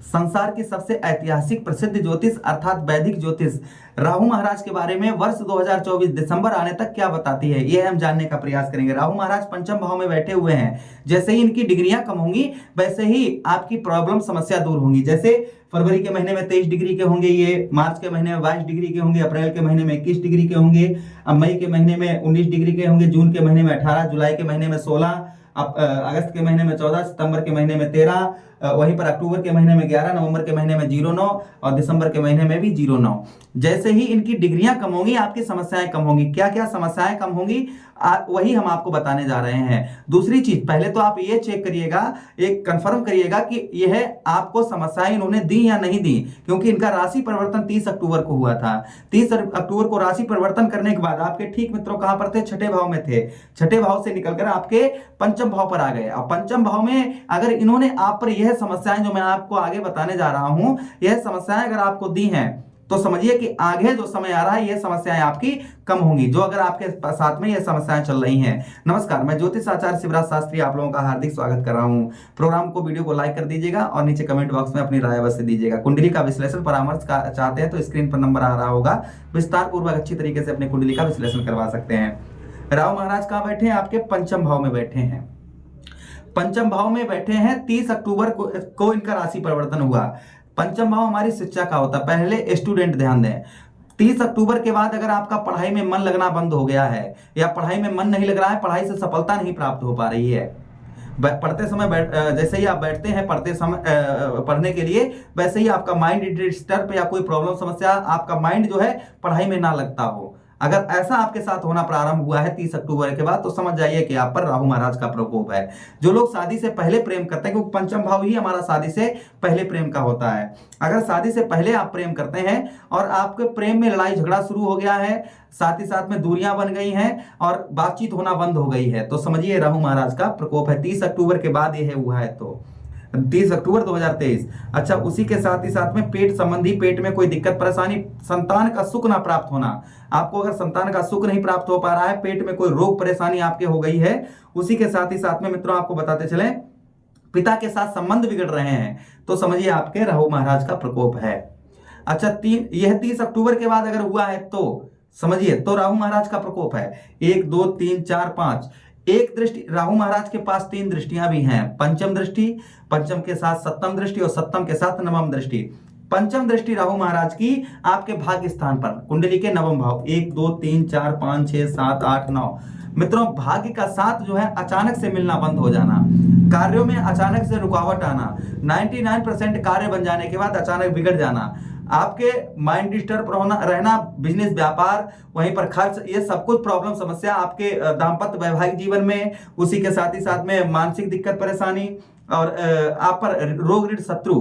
संसार की सबसे ऐतिहासिक प्रसिद्ध ज्योतिष अर्थात वैदिक ज्योतिष राहु महाराज के बारे में वर्ष 2024 दिसंबर आने तक क्या बताती है, यह हम जानने का प्रयास करेंगे। राहु महाराज पंचम भाव में बैठे हुए हैं। जैसे ही इनकी डिग्रियां कम होंगी वैसे ही आपकी प्रॉब्लम समस्या दूर होंगी। जैसे फरवरी के महीने में 23 डिग्री के होंगे, ये मार्च के महीने में 22 डिग्री के होंगे, अप्रैल के महीने में 21 डिग्री के होंगे, अब मई के महीने में 19 डिग्री के होंगे, जून के महीने में 18, जुलाई के महीने में 16, अगस्त के महीने में 14, सितंबर के महीने में 13, वहीं पर अक्टूबर के महीने में 11, नवंबर के महीने में 09 और दिसंबर के महीने में भी 09। जैसे ही इनकी डिग्रियां कम होंगी आपकी समस्याएं कम होंगी। क्या क्या समस्याएं कम होंगी वही हम आपको बताने जा रहे हैं। दूसरी चीज, पहले तो आप ये चेक करिएगा, एक कंफर्म करिएगा कि यह आपको समस्याएं इन्होंने दी या नहीं दी, क्योंकि इनका राशि परिवर्तन 30 अक्टूबर को हुआ था। 30 अक्टूबर को राशि परिवर्तन करने के बाद आपके ठीक मित्रों कहां पर थे, छठे भाव में थे। छठे भाव से निकलकर आपके पंचम भाव पर आ गए। और पंचम भाव में अगर इन्होंने आप पर यह समस्याएं जो मैं आपको आगे बताने जा रहा हूं, यह समस्याएं अगर आपको दी हैं तो समझिए कि आगे जो समय आ रहा है ये समस्याएं आपकी कम होंगी, जो अगर आपके साथ में ये समस्याएं चल रही हैं। नमस्कार, मैं ज्योतिष आचार्य शिवराज शास्त्री आप लोगों का हार्दिक स्वागत कर रहा हूं। प्रोग्राम को, वीडियो को लाइक कर दीजिएगा और नीचे कमेंट बॉक्स में अपनी राय अवश्य दीजिएगा। कुंडली का विश्लेषण परामर्श का चाहते हैं तो स्क्रीन पर नंबर आ रहा होगा, विस्तार पूर्वक अच्छी तरीके से अपनी कुंडली का विश्लेषण करवा सकते हैं। राहु महाराज कहां बैठे हैं, आपके पंचम भाव में बैठे हैं। पंचम भाव में बैठे हैं। 30 अक्टूबर को इनका राशि परिवर्तन हुआ। पंचम भाव हमारी शिक्षा का होता है। पहले स्टूडेंट ध्यान दें, 30 अक्टूबर के बाद अगर आपका पढ़ाई में मन लगना बंद हो गया है या पढ़ाई में मन नहीं लग रहा है, पढ़ाई से सफलता नहीं प्राप्त हो पा रही है, पढ़ते समय जैसे ही आप बैठते हैं पढ़ते समय पढ़ने के लिए, वैसे ही आपका माइंड डिस्टर्ब या कोई प्रॉब्लम समस्या, आपका माइंड जो है पढ़ाई में ना लगता हो, अगर ऐसा आपके साथ होना प्रारंभ हुआ है 30 अक्टूबर के बाद, तो समझ जाइए कि आप पर राहु महाराज का प्रकोप है। जो लोग शादी से पहले प्रेम करते हैं, क्योंकि पंचम भाव ही हमारा शादी से पहले प्रेम का होता है, अगर शादी से पहले आप प्रेम करते हैं और आपके प्रेम में लड़ाई झगड़ा शुरू हो गया है, साथ ही साथ में दूरियां बन गई हैं और बातचीत होना बंद हो गई है, तो समझिए राहु महाराज का प्रकोप है। 30 अक्टूबर के बाद यह हुआ है, तो 30 अक्टूबर 2023। अच्छा, उसी के साथ ही साथ में पेट संबंधी, पेट में कोई दिक्कत परेशानी, संतान का सुख ना प्राप्त होना, आपको अगर संतान का सुख नहीं प्राप्त हो पा रहा है, पेट में कोई रोग परेशानी आपके हो गई है, उसी के साथ ही साथ में मित्रों आपको बताते चले पिता के साथ संबंध बिगड़ रहे हैं, तो समझिए आपके राहु महाराज का प्रकोप है। अच्छा, यह 30 अक्टूबर के बाद अगर हुआ है तो समझिए तो राहु महाराज का प्रकोप है। 1 2 3 4 5, एक दृष्टि, राहु महाराज के पास 3 दृष्टियां भी हैं, पंचम दृष्टि, पंचम के साथ सप्तम दृष्टि और सप्तम के साथ नवम दृष्टि। पंचम दृष्टि राहु महाराज की आपके भाग्य स्थान पर, कुंडली के नवम भाव, 1 2 3 4 5 6 7 8 9। मित्रों, भाग्य का साथ जो है अचानक से मिलना बंद हो जाना, कार्यों में अचानक से रुकावट आना, 99% कार्य बन जाने के बाद अचानक बिगड़ जाना, आपके माइंड डिस्टर्ब रहना, बिजनेस व्यापार, वहीं पर खर्च, ये सब कुछ प्रॉब्लम समस्या आपके दाम्पत्य वैवाहिक जीवन में, उसी के साथ ही साथ में मानसिक दिक्कत परेशानी और आप पर रोग ऋण शत्रु,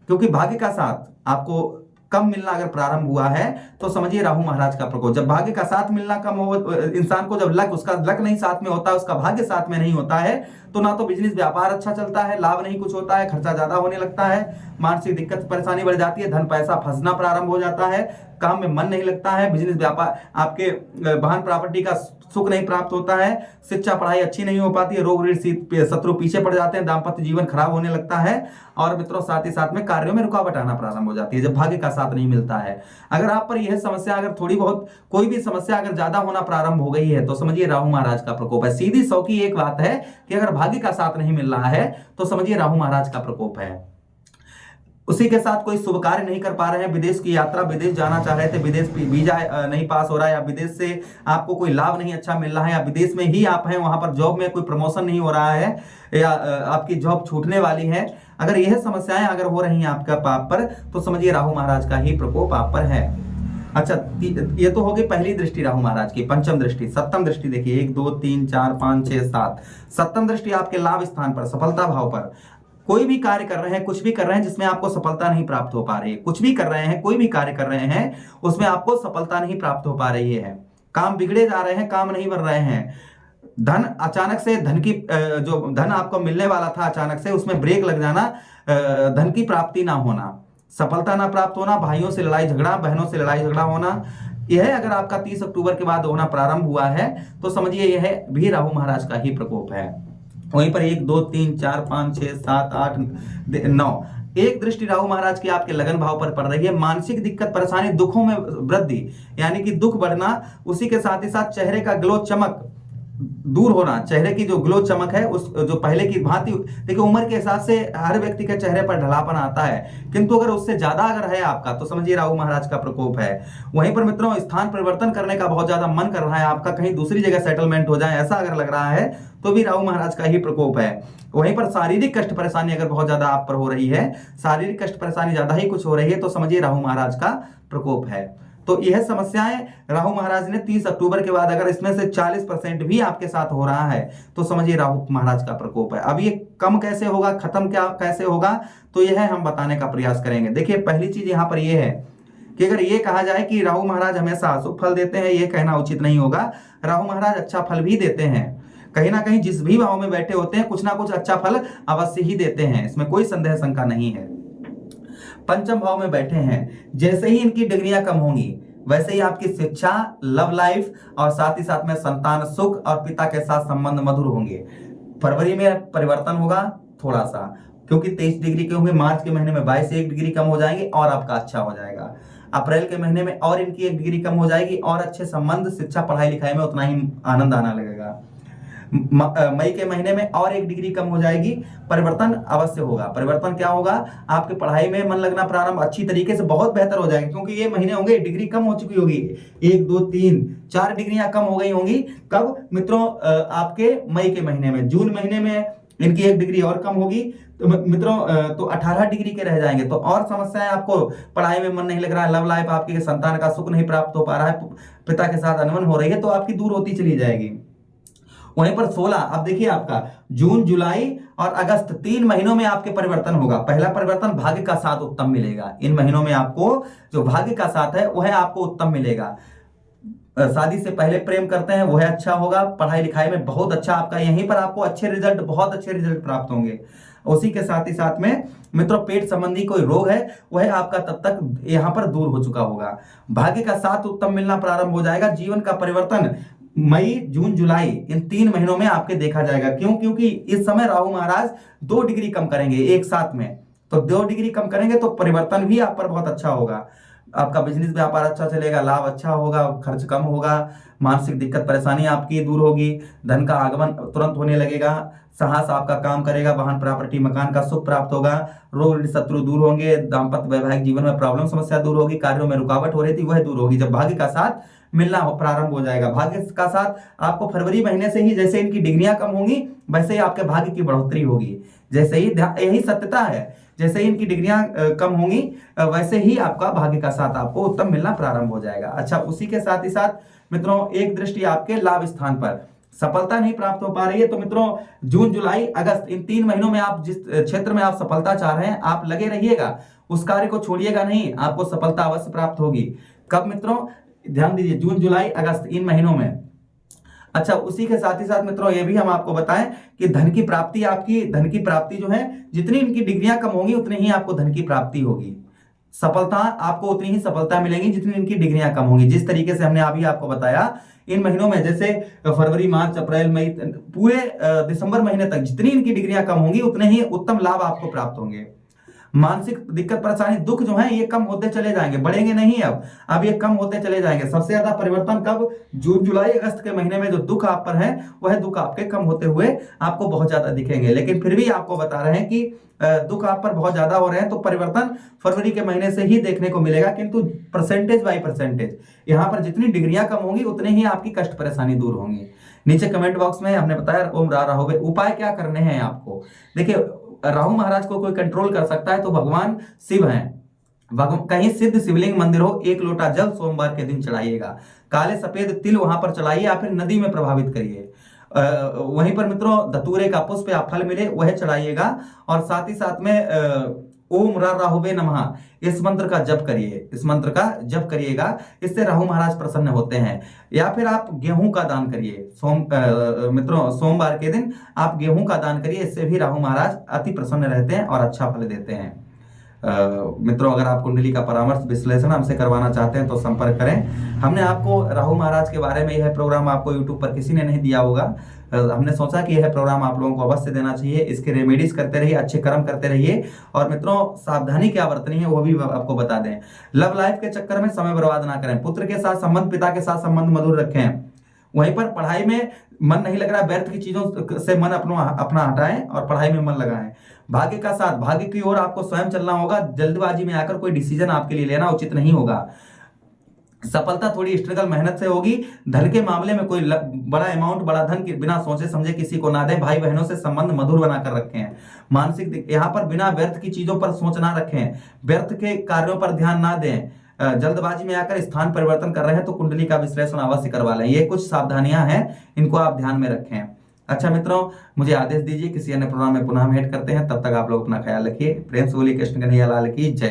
क्योंकि भाग्य का साथ आपको कम मिलना अगर प्रारंभ हुआ है तो समझिए राहु महाराज का प्रकोप। जब भाग्य का साथ मिलना कम हो, इंसान को जब उसका लक नहीं साथ में होता है, उसका भाग्य साथ में नहीं होता है, तो ना तो बिजनेस व्यापार अच्छा चलता है, लाभ नहीं कुछ होता है, खर्चा ज्यादा होने लगता है, मानसिक दिक्कत परेशानी बढ़ जाती है, धन पैसा फंसना प्रारंभ हो जाता है, काम में मन नहीं लगता है, बिजनेस व्यापार, आपके वाहन प्रॉपर्टी का सुख नहीं प्राप्त होता है, शिक्षा पढ़ाई अच्छी नहीं हो पाती है, रोग ऋण शत्रु पीछे पड़ जाते हैं, दाम्पत्य जीवन खराब होने लगता है, और मित्रों साथ ही साथ में कार्यों में रुकावट आना प्रारंभ हो जाती है जब भाग्य का साथ नहीं मिलता है। अगर आप पर यह समस्या, अगर थोड़ी बहुत कोई भी समस्या अगर ज्यादा होना प्रारंभ हो गई है, तो समझिए राहु महाराज का प्रकोप है। सीधी सौ की एक बात है कि अगर भाग्य का साथ नहीं मिल रहा है तो समझिए राहु महाराज का प्रकोप है। उसी के साथ कोई शुभ कार्य नहीं कर पा रहे हैं, विदेश की यात्रा, विदेश जाना चाह रहे थे, विदेश वीजा नहीं पास हो रहा है, या विदेश से आपको कोई लाभ नहीं अच्छा मिल रहा है, या विदेश में ही आप हैं, वहां पर जॉब में कोई प्रमोशन नहीं हो रहा है, या आपकी जॉब छूटने वाली है, अगर यह समस्याएं अगर हो रही हैं आपका पाप पर, तो समझिए राहु महाराज का ही प्रकोप आप पर है। अच्छा, ये तो होगी पहली दृष्टि राहु महाराज की। पंचम दृष्टि, सप्तम दृष्टि देखिए, 1 2 3 4 5 6 7, सप्तम दृष्टि आपके लाभ स्थान पर, सफलता भाव पर। कोई भी कार्य कर रहे हैं, कुछ भी कर रहे हैं जिसमें आपको सफलता नहीं प्राप्त हो पा रही है, कुछ भी कर रहे हैं, कोई भी कार्य कर रहे हैं उसमें आपको सफलता नहीं प्राप्त हो पा रही है, काम बिगड़े जा रहे हैं, काम नहीं बन रहे हैं, धन अचानक से, धन की जो धन आपको मिलने वाला था अचानक से उसमें ब्रेक लग जाना, धन की प्राप्ति ना होना, सफलता ना प्राप्त होना, भाइयों से लड़ाई झगड़ा, बहनों से लड़ाई झगड़ा होना, यह अगर आपका 30 अक्टूबर के बाद होना प्रारंभ हुआ है तो समझिए यह भी राहु महाराज का ही प्रकोप है। वहीं पर 1 2 3 4 5 6 7 8 9, एक दृष्टि राहु महाराज की आपके लगन भाव पर पड़ रही है। मानसिक दिक्कत परेशानी, दुखों में वृद्धि, यानी कि दुख बढ़ना, उसी के साथ ही साथ चेहरे का ग्लो चमक दूर होना, चेहरे की जो ग्लो चमक है उस जो पहले की भांति, देखिए उम्र के हिसाब से हर व्यक्ति के चेहरे पर ढलापन आता है, किंतु अगर उससे ज्यादा अगर है आपका तो समझिए राहु महाराज का प्रकोप है। वहीं पर मित्रों स्थान परिवर्तन करने का बहुत ज्यादा मन कर रहा है आपका, कहीं दूसरी जगह सेटलमेंट हो जाए ऐसा अगर लग रहा है तो भी राहु महाराज का ही प्रकोप है। वहीं पर शारीरिक कष्ट परेशानी अगर बहुत ज्यादा आप पर हो रही है, शारीरिक कष्ट परेशानी ज्यादा ही कुछ हो रही है तो समझिए राहु महाराज का प्रकोप है। तो यह समस्याएं राहु महाराज ने 30 अक्टूबर के बाद अगर इसमें से 40% भी आपके साथ हो रहा है तो समझिए राहु महाराज का प्रकोप है। अब ये कम कैसे होगा, खत्म क्या कैसे होगा, तो यह हम बताने का प्रयास करेंगे। देखिए पहली चीज यहां पर यह है कि अगर ये कहा जाए कि राहु महाराज हमेशा अशुभ फल देते हैं, ये कहना उचित नहीं होगा। राहु महाराज अच्छा फल भी देते हैं, कहीं ना कहीं जिस भी भाव में बैठे होते हैं कुछ ना कुछ अच्छा फल अवश्य ही देते हैं, इसमें कोई संदेह शंका नहीं है। पंचम भाव में बैठे हैं, जैसे ही इनकी डिग्रियां कम होंगी वैसे ही आपकी शिक्षा, लव लाइफ और साथ ही साथ में संतान सुख और पिता के साथ संबंध मधुर होंगे। फरवरी में परिवर्तन होगा थोड़ा सा, क्योंकि 23 डिग्री के होंगे, मार्च के महीने में 22 से 1 डिग्री कम हो जाएंगे और आपका अच्छा हो जाएगा। अप्रैल के महीने में और इनकी 1 डिग्री कम हो जाएगी और अच्छे संबंध, शिक्षा, पढ़ाई लिखाई में उतना ही आनंद आना लगेगा। मई के महीने में और 1 डिग्री कम हो जाएगी, परिवर्तन अवश्य होगा। परिवर्तन क्या होगा, आपके पढ़ाई में मन लगना प्रारंभ अच्छी तरीके से बहुत बेहतर हो जाएगा, क्योंकि ये महीने होंगे डिग्री कम हो चुकी होगी, 1 2 3 4 डिग्रियां कम हो गई होंगी। कब मित्रों, आपके मई के महीने में। जून महीने में इनकी 1 डिग्री और कम होगी तो मित्रों तो 18 डिग्री के रह जाएंगे। तो और समस्याएं, आपको पढ़ाई में मन नहीं लग रहा है, लव लाइफ आपकी, संतान का सुख नहीं प्राप्त हो पा रहा है, पिता के साथ अनबन हो रही है, तो आपकी दूर होती चली जाएगी। वहीं पर 16, अब देखिए आपका जून, जुलाई और अगस्त 3 महीनों में आपके परिवर्तन होगा। पहला परिवर्तन भाग्य का साथ उत्तम मिलेगा, इन महीनों में आपको जो भाग्य का साथ है वह आपको उत्तम मिलेगा। शादी से पहले प्रेम करते हैं वह अच्छा होगा, पढ़ाई लिखाई में बहुत अच्छा आपका, यहीं पर आपको अच्छे रिजल्ट, बहुत अच्छे रिजल्ट प्राप्त होंगे। उसी के साथ ही साथ में मित्रों पेट संबंधी कोई रोग है वह आपका तब तक यहां पर दूर हो चुका होगा। भाग्य का साथ उत्तम मिलना प्रारंभ हो जाएगा। जीवन का परिवर्तन मई, जून, जुलाई इन 3 महीनों में आपके देखा जाएगा। क्यों? क्योंकि इस समय राहु महाराज 2 डिग्री कम करेंगे एक साथ में, तो 2 डिग्री कम करेंगे तो परिवर्तन भी आप पर बहुत अच्छा होगा। आपका बिजनेस व्यापार अच्छा चलेगा, लाभ अच्छा होगा, खर्च कम होगा, मानसिक दिक्कत परेशानी आपकी दूर होगी, धन का आगमन तुरंत होने लगेगा, साहस आपका काम करेगा, वाहन प्रॉपर्टी मकान का सुख प्राप्त होगा, रोग शत्रु दूर होंगे, दाम्पत्य वैवाहिक जीवन में प्रॉब्लम समस्या दूर होगी, कार्यों में रुकावट हो रही थी वह दूर होगी जब भाग्य का साथ मिलना प्रारंभ हो जाएगा। भाग्य का साथ आपको फरवरी महीने से ही, जैसे इनकी डिग्रियां कम होंगी वैसे ही आपके भाग्य की बढ़ोतरी होगी। जैसे ही, यही सत्यता है, जैसे ही इनकी डिग्रियां कम होंगी वैसे ही आपका भाग्य का साथ आपको उत्तम मिलना प्रारंभ हो जाएगा। अच्छा, उसी के साथ ही साथ मित्रों एक दृष्टि आपके लाभ स्थान पर, सफलता नहीं प्राप्त हो पा रही है तो मित्रों जून, जुलाई, अगस्त इन 3 महीनों में आप जिस क्षेत्र में आप सफलता चाह रहे हैं आप लगे रहिएगा, उस कार्य को छोड़िएगा नहीं, आपको सफलता अवश्य प्राप्त होगी। कब मित्रों, ध्यान दीजिए, जून, जुलाई, अगस्त इन महीनों में। अच्छा, उसी के साथ ही साथ मित्रों ये भी हम आपको बताएं कि धन की प्राप्ति, आपकी धन की प्राप्ति जो है, जितनी इनकी डिग्रियां कम होंगी उतनी ही आपको धन की प्राप्ति होगी। सफलता आपको उतनी ही सफलता मिलेगी जितनी इनकी डिग्रियां कम होंगी। जिस तरीके से हमने अभी आपको बताया इन महीनों में, जैसे फरवरी, मार्च, अप्रैल, मई, पूरे दिसंबर महीने तक जितनी इनकी डिग्रियां कम होंगी उतने ही उत्तम लाभ आपको प्राप्त होंगे। मानसिक दिक्कत परेशानी दुख जो है ये कम होते चले जाएंगे, बढ़ेंगे नहीं, अब ये कम होते चले जाएंगे। सबसे ज्यादा परिवर्तन कब, जून, जुलाई, अगस्त के महीने में जो दुख आप पर है वह दुख आपके कम होते हुए आपको बहुत ज्यादा दिखेंगे। लेकिन फिर भी आपको बता रहे हैं कि दुख आप पर बहुत ज्यादा हो रहे हैं तो परिवर्तन फरवरी के महीने से ही देखने को मिलेगा, किंतु परसेंटेज बाई परसेंटेज यहाँ पर जितनी डिग्रियां कम होंगी उतने ही आपकी कष्ट परेशानी दूर होंगी। नीचे कमेंट बॉक्स में हमने बताया ओम राहु, उपाय क्या करने हैं आपको। देखिए राहु महाराज को कोई कंट्रोल कर सकता है तो भगवान शिव हैं। कहीं सिद्ध शिवलिंग मंदिर हो, 1 लोटा जल सोमवार के दिन चढ़ाइएगा, काले सफेद तिल वहां पर चढ़ाइए या फिर नदी में प्रभावित करिए। वहीं पर मित्रों धतूरे का पुष्प या फल मिले वह चढ़ाइएगा और साथ ही साथ में ओम राहुवे नमः इस मंत्र का जप करिए, इस मंत्र का जप करिएगा, इससे राहु महाराज प्रसन्न होते हैं। या फिर आप गेहूं का दान करिए, मित्रों सोमवार के दिन आप गेहूं का दान करिए, इससे भी राहु महाराज अति प्रसन्न रहते हैं और अच्छा फल देते हैं। मित्रों, अगर आप कुंडली का परामर्श विश्लेषण हमसे करवाना चाहते हैं तो संपर्क करें। हमने आपको राहु महाराज के बारे में यह प्रोग्राम आपको यूट्यूब पर किसी ने नहीं दिया होगा। हमने सोचा कि यह प्रोग्राम आप लोगों को अवश्य देना चाहिए। इसके रेमेडीज करते रहिए, अच्छे कर्म करते रहिए, और मित्रों सावधानी क्या बरतनी है वो भी आपको बता दें। लव लाइफ के चक्कर में समय बर्बाद ना करें। पुत्र के साथ संबंध, पिता के साथ संबंध मधुर रखें। वहीं पर पढ़ाई में मन नहीं लग रहा, व्यर्थ की चीजों से मन अपना हटाएं और पढ़ाई में मन लगाएं। भाग्य का साथ, भाग्य की ओर आपको स्वयं चलना होगा। जल्दबाजी में आकर कोई डिसीजन आपके लिए लेना उचित नहीं होगा। सफलता थोड़ी स्ट्रगल, मेहनत से होगी। धन के मामले में कोई बड़ा अमाउंट, बड़ा धन की बिना सोचे समझे किसी को ना दें। भाई बहनों से संबंध मधुर बनाकर रखें। मानसिक, यहाँ पर बिना व्यर्थ की चीजों पर सोच ना रखें, व्यर्थ के कार्यों पर ध्यान ना दें। जल्दबाजी में आकर स्थान परिवर्तन कर रहे हैं तो कुंडली का विश्लेषण अवश्य करवा लें। ये कुछ सावधानियां हैं, इनको आप ध्यान में रखें। अच्छा मित्रों, मुझे आदेश दीजिए, किसी अन्य प्रोग्राम में पुनः भेंट करते हैं। तब तक आप लोग अपना ख्याल रखिए। प्रेम से बोलिए कृष्ण कन्हैया लाल की जय।